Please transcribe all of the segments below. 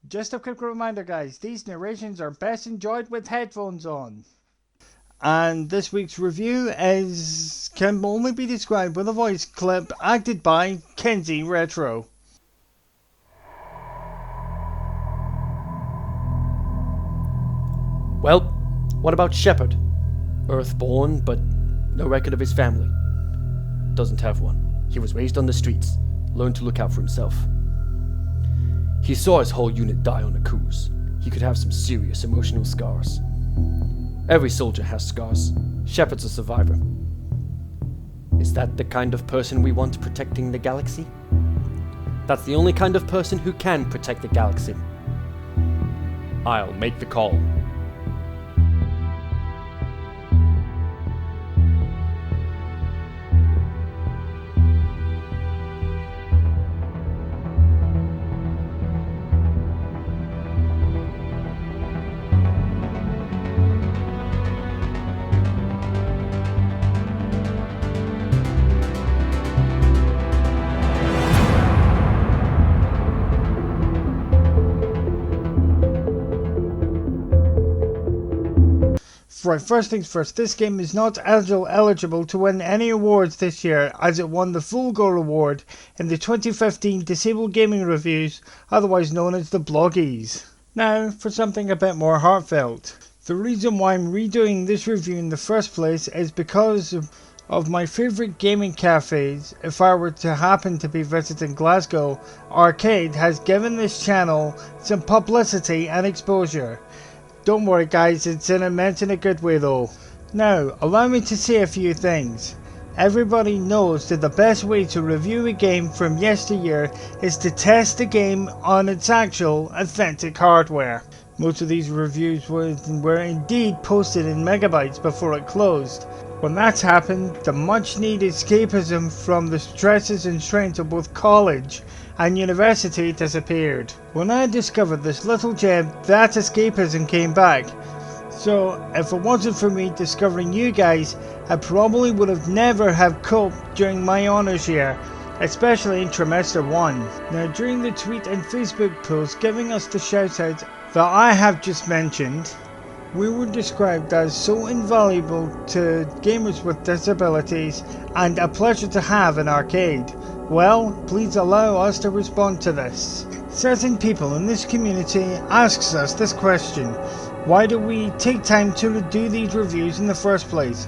Just a quick reminder guys, these narrations are best enjoyed with headphones on. And this week's review can only be described with a voice clip acted by Kenzie Retro. Well, what about Shepard? Earthborn, but no record of his family. Doesn't have one. He was raised on the streets, learned to look out for himself. He saw his whole unit die on a cruise. He could have some serious emotional scars. Every soldier has scars. Shepard's a survivor. Is that the kind of person we want protecting the galaxy? That's the only kind of person who can protect the galaxy. I'll make the call. Right, first things first, this game is not eligible to win any awards this year, as it won the Full Goal Award in the 2015 Disabled Gaming Reviews, otherwise known as the Bloggies. Now, for something a bit more heartfelt. The reason why I'm redoing this review in the first place is because of my favourite gaming cafes. If I were to happen to be visiting Glasgow, R-CADE has given this channel some publicity and exposure. Don't worry guys, it's meant in a good way though. Now, allow me to say a few things. Everybody knows that the best way to review a game from yesteryear is to test the game on its actual, authentic hardware. Most of these reviews were indeed posted in megabytes before it closed. When that's happened, the much needed escapism from the stresses and strains of both college and university disappeared. When I discovered this little gem, that escapism came back. So if it wasn't for me discovering you guys, I probably would have never have coped during my honours year, especially in trimester 1. Now during the tweet and Facebook post giving us the shoutouts that I have just mentioned, we were described as so invaluable to gamers with disabilities and a pleasure to have in R-CADE. Well, please allow us to respond to this. Certain people in this community asks us this question: why do we take time to do these reviews in the first place?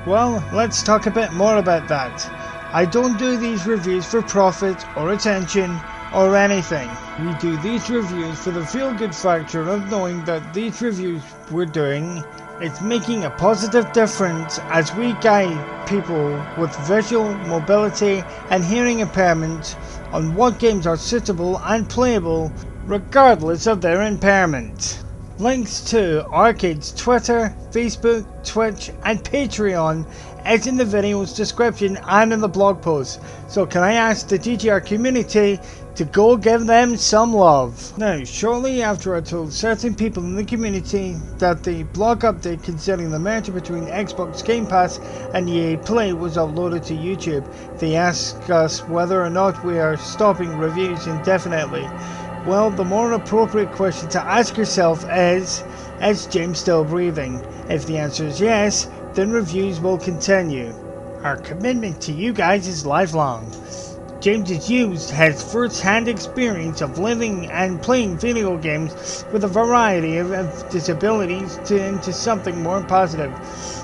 Well, let's talk a bit more about that. I don't do these reviews for profit or attention or anything. We do these reviews for the feel-good factor of knowing that these reviews we're doing, it's making a positive difference as we guide people with visual, mobility and hearing impairment on what games are suitable and playable regardless of their impairment. Links to R-CADE's Twitter, Facebook, Twitch and Patreon is in the video's description and in the blog post. So can I ask the DGR community to go give them some love. Now, shortly after I told certain people in the community that the blog update concerning the merger between Xbox Game Pass and EA Play was uploaded to YouTube, they asked us whether or not we are stopping reviews indefinitely. Well, the more appropriate question to ask yourself is James still breathing? If the answer is yes, then reviews will continue. Our commitment to you guys is lifelong. James has first-hand experience of living and playing video games with a variety of disabilities into something more positive.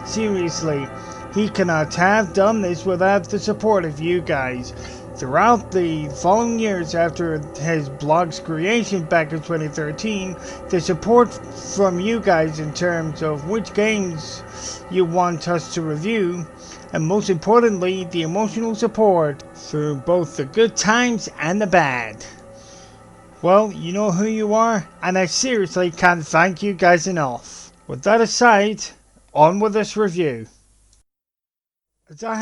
Seriously, he cannot have done this without the support of you guys. Throughout the following years after his blog's creation back in 2013, the support from you guys in terms of which games you want us to review, and most importantly, the emotional support through both the good times and the bad. Well, you know who you are, and I seriously can't thank you guys enough. With that aside, on with this review. As I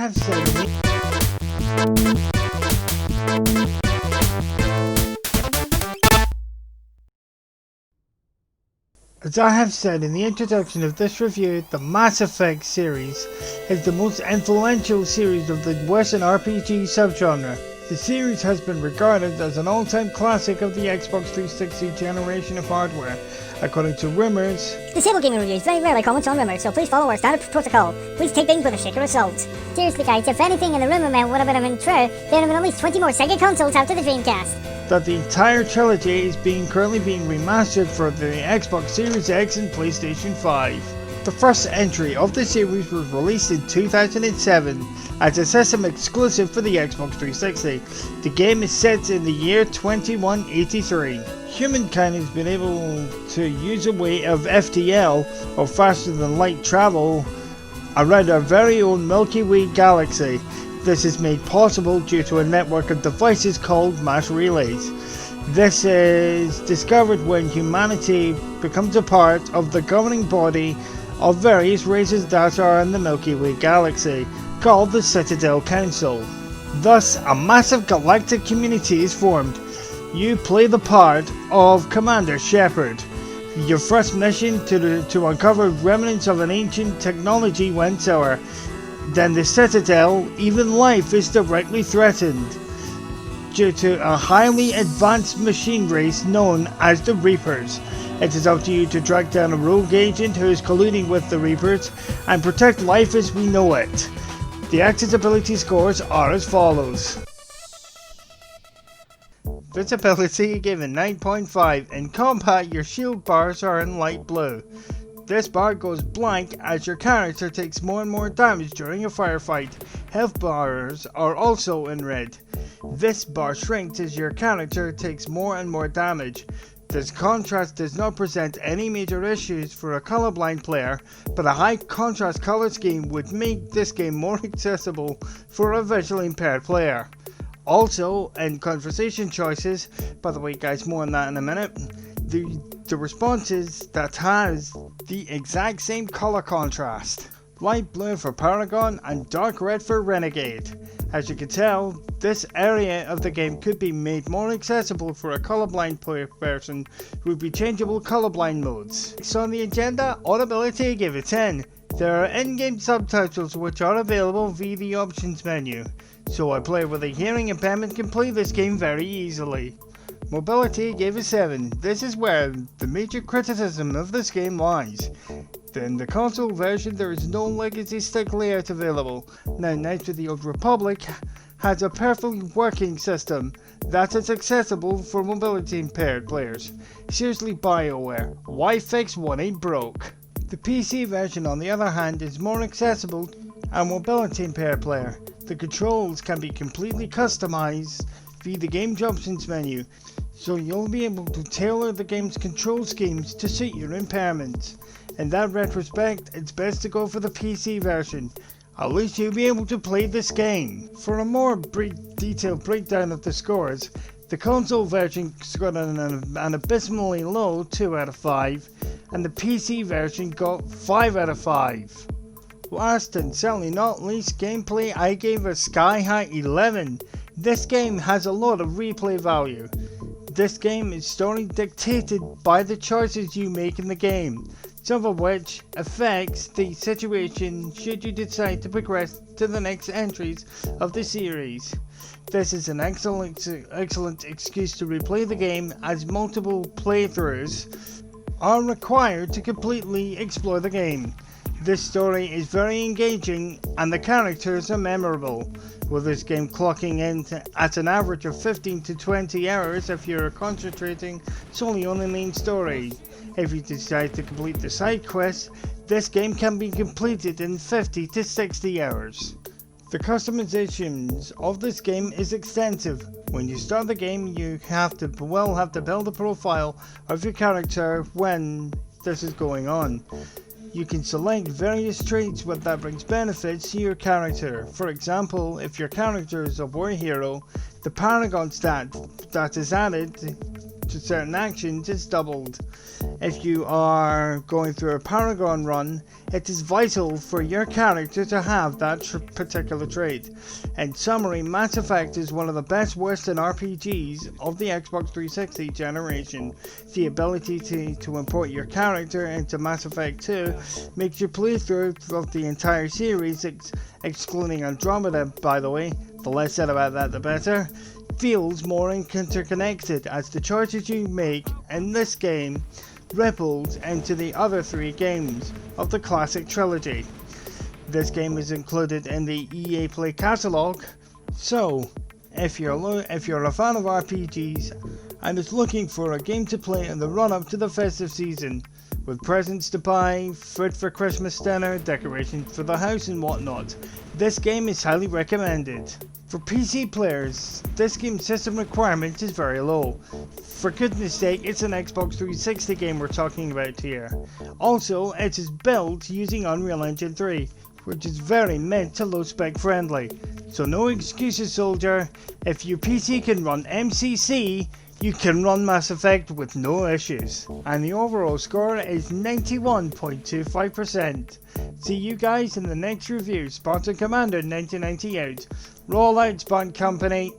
have said, in the introduction of this review, the Mass Effect series is the most influential series of the Western RPG subgenre. The series has been regarded as an all-time classic of the Xbox 360 generation of hardware. According to rumors, Disable Gaming Reviews very rarely comment on rumours, so please follow our standard protocol. Please take things with a shaker of salt. Seriously guys, if anything in the rumour mill would have been true, there would have been at least 20 more Sega consoles after the Dreamcast. that the entire trilogy is currently being remastered for the Xbox Series X and PlayStation 5. The first entry of the series was released in 2007 as a system exclusive for the Xbox 360. The game is set in the year 2183. Humankind has been able to use a way of FTL, or faster than light travel, around our very own Milky Way galaxy. This is made possible due to a network of devices called mass relays. This is discovered when humanity becomes a part of the governing body of various races that are in the Milky Way galaxy, called the Citadel Council. Thus, a massive galactic community is formed. You play the part of Commander Shepard. Your first mission to uncover remnants of an ancient technology went sour. Then the Citadel, even life, is directly threatened due to a highly advanced machine race known as the Reapers. It is up to you to track down a rogue agent who is colluding with the Reapers and protect life as we know it. The accessibility scores are as follows. Visibility given 9.5. In combat, your shield bars are in light blue. This bar goes blank as your character takes more and more damage during a firefight. Health bars are also in red. This bar shrinks as your character takes more and more damage. This contrast does not present any major issues for a colorblind player, but a high contrast color scheme would make this game more accessible for a visually impaired player. Also, in conversation choices, by the way guys, more on that in a minute, the responses that has the exact same color contrast. Light blue for Paragon and dark red for Renegade. As you can tell, this area of the game could be made more accessible for a colorblind person with rechangeable colorblind modes. Next on the agenda, audibility, give it 10. There are in-game subtitles which are available via the options menu, so a player with a hearing impairment can play this game very easily. Mobility gave it 7. This is where the major criticism of this game lies. In the console version, there is no legacy stick layout available. Now Knights of the Old Republic has a perfectly working system that is accessible for mobility impaired players. Seriously BioWare, why fix what ain't broke? The PC version on the other hand is more accessible to a mobility impaired player. The controls can be completely customized via the game options menu, so you'll be able to tailor the game's control schemes to suit your impairments. In that retrospect, it's best to go for the PC version. At least you'll be able to play this game. For a more detailed breakdown of the scores, the console version got an abysmally low 2 out of 5, and the PC version got 5 out of 5. Last and certainly not least, gameplay, I gave a sky high 11. This game has a lot of replay value. This game is story dictated by the choices you make in the game, some of which affects the situation should you decide to progress to the next entries of the series. This is an excellent excuse to replay the game, as multiple playthroughs are required to completely explore the game. This story is very engaging and the characters are memorable, with this game clocking in at an average of 15 to 20 hours if you're concentrating solely on the main story. If you decide to complete the side quests, this game can be completed in 50 to 60 hours. The customizations of this game is extensive. When you start the game, you have to build a profile of your character when this is going on. You can select various traits that brings benefits to your character. For example, if your character is a war hero, the Paragon stat that is added to certain actions is doubled. If you are going through a Paragon run, it is vital for your character to have that particular trait. In summary, Mass Effect is one of the best Western RPGs of the Xbox 360 generation. The ability to import your character into Mass Effect 2 makes your playthrough of the entire series, excluding Andromeda by the way, the less said about that the better, feels more interconnected as the choices you make in this game rippled into the other 3 games of the classic trilogy. This game is included in the EA Play catalog, so if you're a fan of RPGs and is looking for a game to play in the run-up to the festive season, with presents to buy, food for Christmas dinner, decorations for the house and whatnot, this game is highly recommended. For PC players, this game's system requirement is very low. For goodness sake, it's an Xbox 360 game we're talking about here. Also, it is built using Unreal Engine 3, which is very mid to low spec friendly. So no excuses, soldier. If your PC can run MCC, you can run Mass Effect with no issues. And the overall score is 91.25%. See you guys in the next review. Spartan Commander 1990 out. Roll out, Spartan Company.